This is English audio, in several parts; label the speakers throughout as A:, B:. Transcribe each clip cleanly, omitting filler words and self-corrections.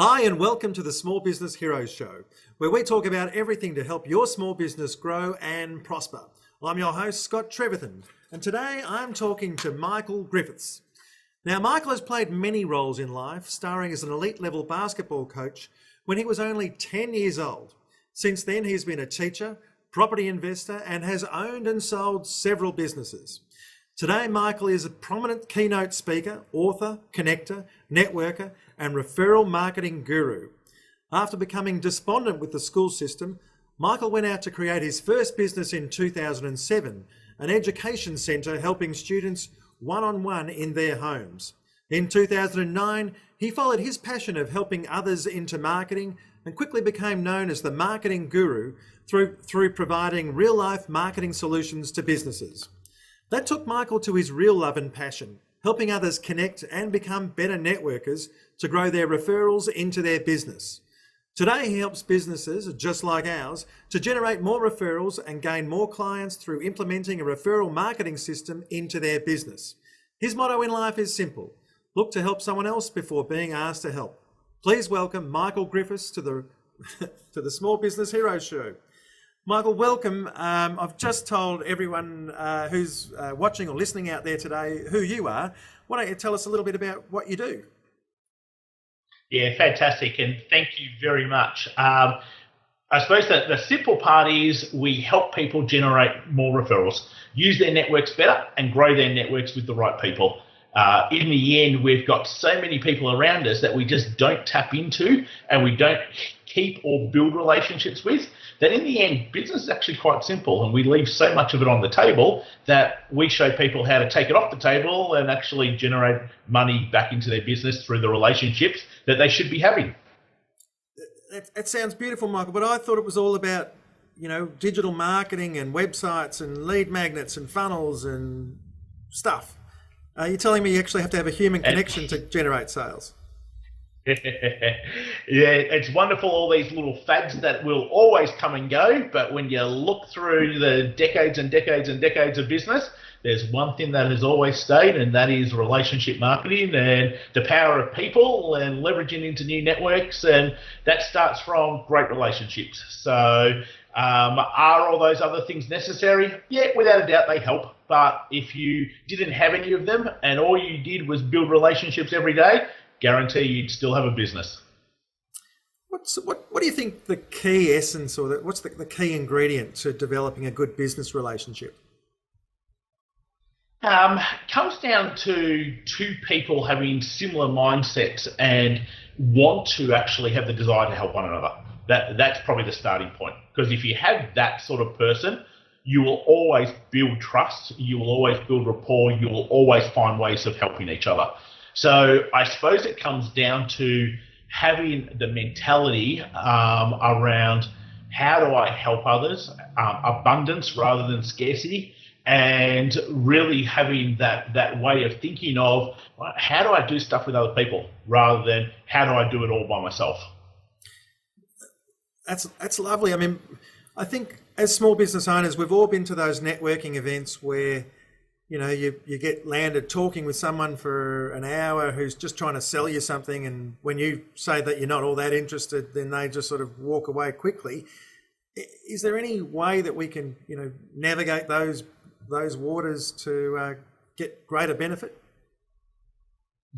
A: Hi and welcome to the Small Business Heroes Show, where we talk about everything to help your small business grow and prosper. I'm your host, Scott Trevethan, and today I'm talking to Michael Griffiths. Now, Michael has played many roles in life, starring as an elite level basketball coach when he was only 10 years old. Since then, he's been a teacher, property investor, and has owned and sold several businesses. Today, Michael is a prominent keynote speaker, author, connector, networker, and referral marketing guru. After becoming despondent with the school system, Michael went out to create his first business in 2007, an education centre helping students one-on-one in their homes. In 2009, he followed his passion of helping others into marketing and quickly became known as the marketing guru through providing real-life marketing solutions to businesses. That took Michael to his real love and passion, helping others connect and become better networkers to grow their referrals into their business. Today, he helps businesses, just like ours, to generate more referrals and gain more clients through implementing a referral marketing system into their business. His motto in life is simple: look to help someone else before being asked to help. Please welcome Michael Griffiths to the Small Business Heroes Show. Michael, welcome. I've just told everyone who's watching or listening out there today who you are. Why don't you tell us a little bit about what you do?
B: Yeah, fantastic, and thank you very much. I suppose that the simple part is we help people generate more referrals, use their networks better, and grow their networks with the right people. In the end, we've got so many people around us that we just don't tap into and we don't keep or build relationships with, that in the end, business is actually quite simple, and we leave so much of it on the table that we show people how to take it off the table and actually generate money back into their business through the relationships that they should be having.
A: That sounds beautiful, Michael, but I thought it was all about, digital marketing and websites and lead magnets and funnels and stuff. Are you telling me you actually have to have a human connection to generate sales?
B: Yeah, it's wonderful, all these little fads that will always come and go, but when you look through the decades and decades and decades of business, there's one thing that has always stayed, and that is relationship marketing and the power of people and leveraging into new networks, and that starts from great relationships. So are all those other things necessary? Yeah, without a doubt they help, but if you didn't have any of them and all you did was build relationships every day, guarantee you'd still have a business.
A: What do you think the key essence or what's the key ingredient to developing a good business relationship?
B: Comes down to two people having similar mindsets and want to actually have the desire to help one another. That's probably the starting point, because if you have that sort of person, you will always build trust, you will always build rapport, you will always find ways of helping each other. So I suppose it comes down to having the mentality around how do I help others, abundance rather than scarcity, and really having that way of thinking of how do I do stuff with other people rather than how do I do it all by myself.
A: That's lovely. I mean, I think as small business owners, we've all been to those networking events where you get landed talking with someone for an hour who's just trying to sell you something, and when you say that you're not all that interested, then they just sort of walk away quickly. Is there any way that we can, navigate those waters to get greater benefit?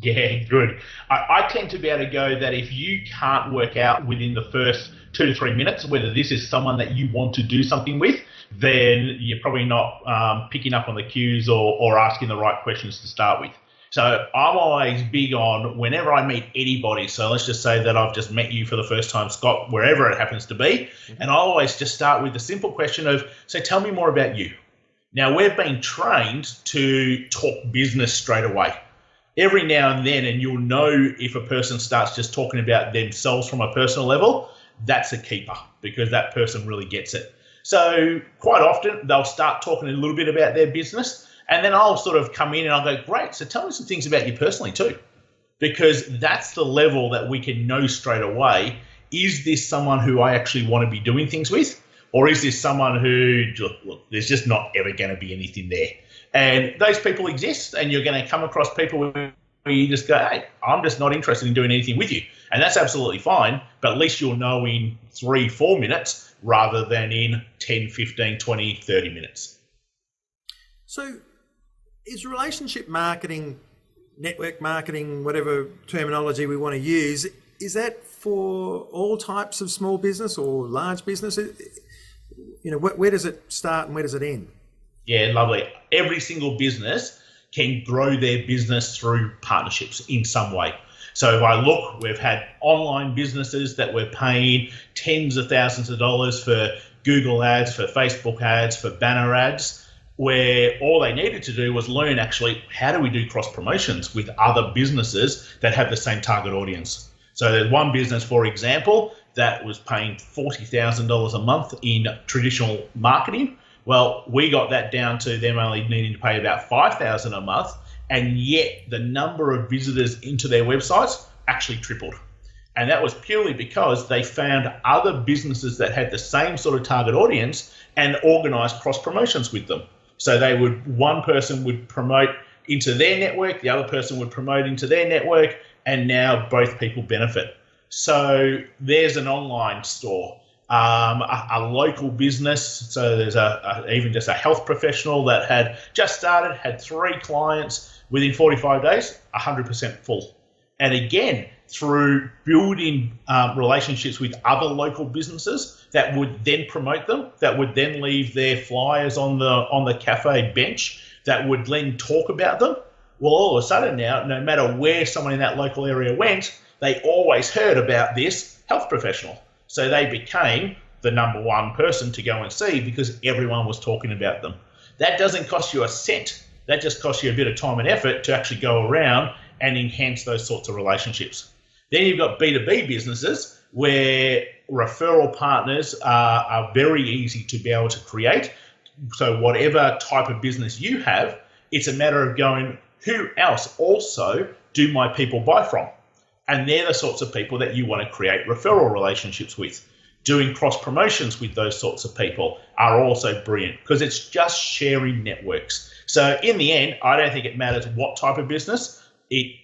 B: Yeah, good. I tend to be able to go that if you can't work out within the first 2 to 3 minutes whether this is someone that you want to do something with, then you're probably not picking up on the cues or asking the right questions to start with. So I'm always big on whenever I meet anybody, so let's just say that I've just met you for the first time, Scott, wherever it happens to be, and I always just start with the simple question of, so tell me more about you. Now, we've been trained to talk business straight away. Every now and then, and you'll know if a person starts just talking about themselves from a personal level, that's a keeper, because that person really gets it. So quite often they'll start talking a little bit about their business, and then I'll sort of come in and I'll go, great, so tell me some things about you personally too, because that's the level that we can know straight away. Is this someone who I actually want to be doing things with, or is this someone who, look, there's just not ever going to be anything there? And those people exist, and you're going to come across people with where you just go, hey, I'm just not interested in doing anything with you. And that's absolutely fine, but at least you'll know in 3-4 minutes rather than in 10, 15, 20, 30 minutes.
A: So is relationship marketing, network marketing, whatever terminology we want to use, is that for all types of small business or large business? You know, where does it start and where does it end?
B: Yeah, lovely. Every single business can grow their business through partnerships in some way. So if I look, we've had online businesses that were paying tens of thousands of dollars for Google ads, for Facebook ads, for banner ads, where all they needed to do was learn actually how do we do cross promotions with other businesses that have the same target audience. So there's one business, for example, that was paying $40,000 a month in traditional marketing. Well, we got that down to them only needing to pay about $5,000 a month, and yet the number of visitors into their websites actually tripled. And that was purely because they found other businesses that had the same sort of target audience and organized cross promotions with them. So one person would promote into their network, the other person would promote into their network, and now both people benefit. So there's an online store, a local business. So there's even just a health professional that had just started, had 3 clients. Within 45 days, 100% full. And again, through building relationships with other local businesses that would then promote them, that would then leave their flyers on the cafe bench, that would then talk about them. Well, all of a sudden now, no matter where someone in that local area went, they always heard about this health professional. So they became the number one person to go and see because everyone was talking about them. That doesn't cost you a cent. That just costs you a bit of time and effort to actually go around and enhance those sorts of relationships. Then you've got B2B businesses where referral partners are very easy to be able to create. So whatever type of business you have, it's a matter of going, who else also do my people buy from? And they're the sorts of people that you want to create referral relationships with. Doing cross promotions with those sorts of people are also brilliant because it's just sharing networks. So in the end, I don't think it matters what type of business. It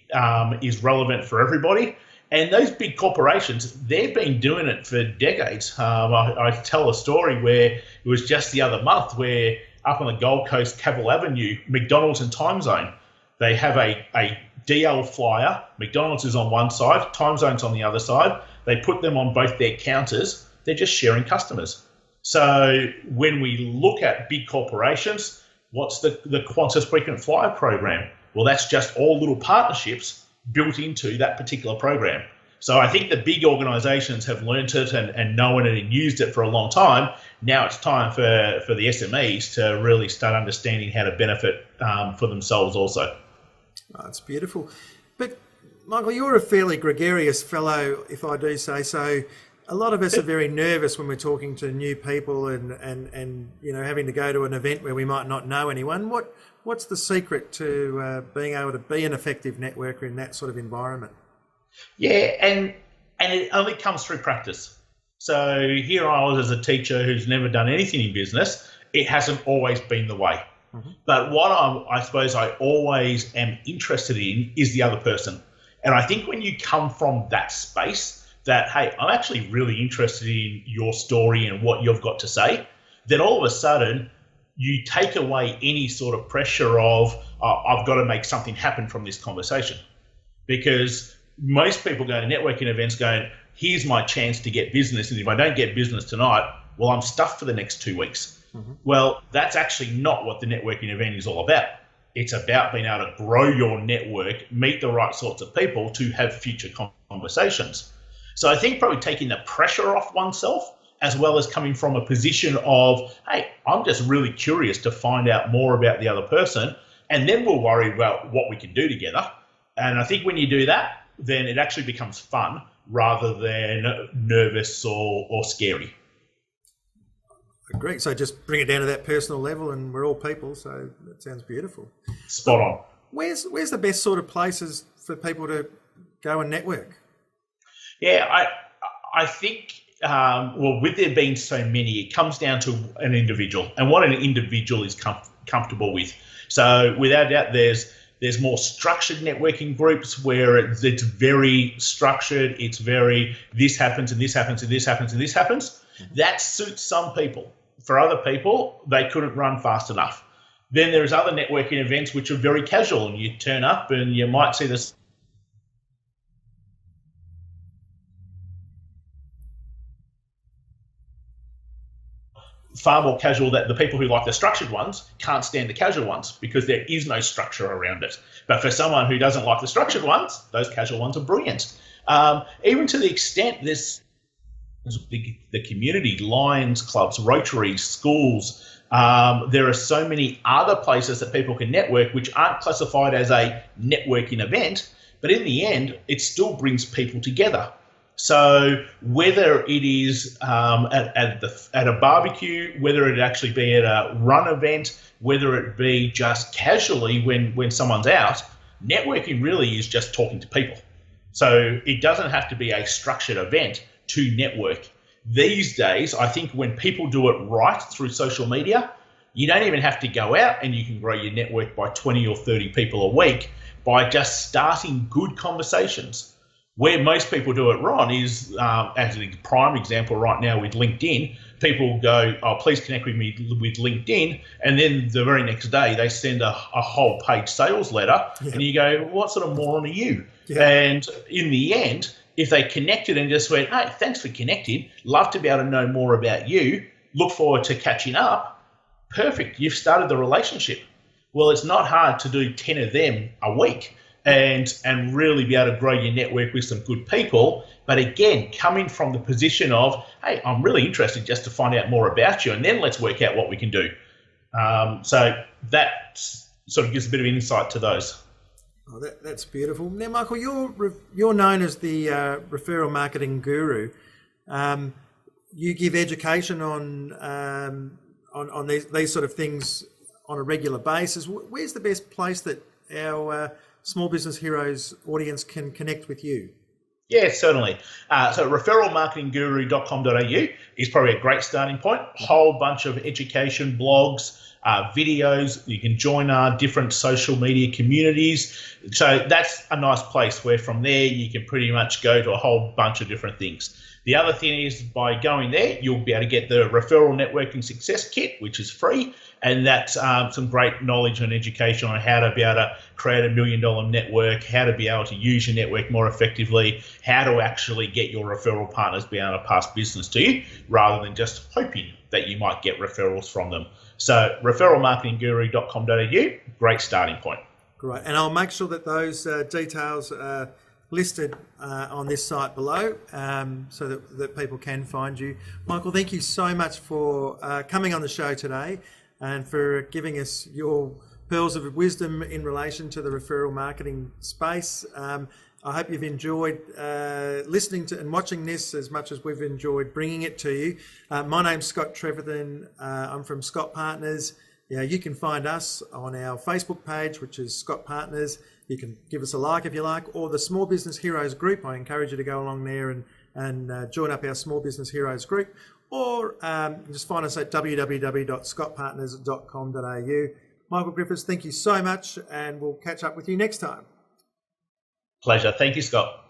B: is relevant for everybody. And those big corporations, they've been doing it for decades. I tell a story where it was just the other month where up on the Gold Coast, Cavill Avenue, McDonald's and Time Zone, they have a DL flyer. McDonald's is on one side, Time Zone's on the other side. They put them on both their counters. They're just sharing customers. So when we look at big corporations, what's the Qantas Frequent Flyer program? Well, that's just all little partnerships built into that particular program. So I think the big organizations have learned it and known it and used it for a long time. Now it's time for the SMEs to really start understanding how to benefit for themselves also.
A: Oh, it's beautiful. But Michael, you're a fairly gregarious fellow, if I do say so. A lot of us are very nervous when we're talking to new people and you know, having to go to an event where we might not know anyone. What's the secret to being able to be an effective networker in that sort of environment? Yeah,
B: and it only comes through practice. So here I was as a teacher who's never done anything in business. It hasn't always been the way. Mm-hmm. But what I suppose I always am interested in is the other person. And I think when you come from that space, that, hey, I'm actually really interested in your story and what you've got to say, then all of a sudden you take away any sort of pressure of, I've got to make something happen from this conversation. Because most people go to networking events going, here's my chance to get business, and if I don't get business tonight, well, I'm stuffed for the next 2 weeks. Mm-hmm. Well, that's actually not what the networking event is all about. It's about being able to grow your network, meet the right sorts of people to have future conversations. So I think probably taking the pressure off oneself, as well as coming from a position of, hey, I'm just really curious to find out more about the other person, and then we'll worry about what we can do together. And I think when you do that, then it actually becomes fun rather than nervous or scary.
A: Great. So just bring it down to that personal level, and we're all people, so that sounds beautiful.
B: Spot on.
A: Where's the best sort of places for people to go and network?
B: Yeah, I think, with there being so many, it comes down to an individual and what an individual is comfortable with. So without doubt, there's There's more structured networking groups where it's very structured. It's very, this happens and this happens and this happens and this happens. That suits some people. For other people, they couldn't run fast enough. Then there's other networking events which are very casual, and you turn up and you might see this far more casual, that the people who like the structured ones can't stand the casual ones because there is no structure around it. But for someone who doesn't like the structured ones, those casual ones are brilliant. Even to the extent there's the community, Lions clubs, Rotaries, schools. There are so many other places that people can network which aren't classified as a networking event, but in the end, it still brings people together. So whether it is at a barbecue, whether it actually be at a run event, whether it be just casually when someone's out, networking really is just talking to people. So it doesn't have to be a structured event to network. These days, I think when people do it right through social media, you don't even have to go out, and you can grow your network by 20 or 30 people a week by just starting good conversations. Where most people do it wrong is, as a prime example right now with LinkedIn, people go, oh, please connect with me with LinkedIn. And then the very next day, they send a whole page sales letter. Yeah. And you go, what sort of moron are you? Yeah. And in the end, if they connected and just went, hey, thanks for connecting, love to be able to know more about you, look forward to catching up, perfect, you've started the relationship. Well, it's not hard to do 10 of them a week and really be able to grow your network with some good people. But again, coming from the position of, hey, I'm really interested just to find out more about you, and then let's work out what we can do. So that sort of gives a bit of insight to those.
A: Oh, that's beautiful. Now, Michael, you're known as the Referral Marketing Guru. You give education on these sort of things on a regular basis. Where's the best place that our Small Business Heroes audience can connect with you?
B: Yeah, certainly. So referralmarketingguru.com.au is probably a great starting point. Whole bunch of education, blogs, videos. You can join our different social media communities. So that's a nice place where from there you can pretty much go to a whole bunch of different things. The other thing is, by going there, you'll be able to get the Referral Networking Success Kit, which is free. And that's some great knowledge and education on how to be able to create $1 million network, how to be able to use your network more effectively, how to actually get your referral partners be able to pass business to you rather than just hoping that you might get referrals from them. So referralmarketingguru.com.au, great starting point.
A: Great. And I'll make sure that those details are listed on this site below so that people can find you. Michael, thank you so much for coming on the show today and for giving us your pearls of wisdom in relation to the referral marketing space. I hope you've enjoyed listening to and watching this as much as we've enjoyed bringing it to you. My name's Scott Trevethan. I'm from Scott Partners. You can find us on our Facebook page, which is Scott Partners. You can give us a like if you like, or the Small Business Heroes group. I encourage you to go along there and join up our Small Business Heroes group, or just find us at www.scottpartners.com.au. Michael Griffiths, thank you so much, and we'll catch up with you next time.
B: Pleasure. Thank you, Scott.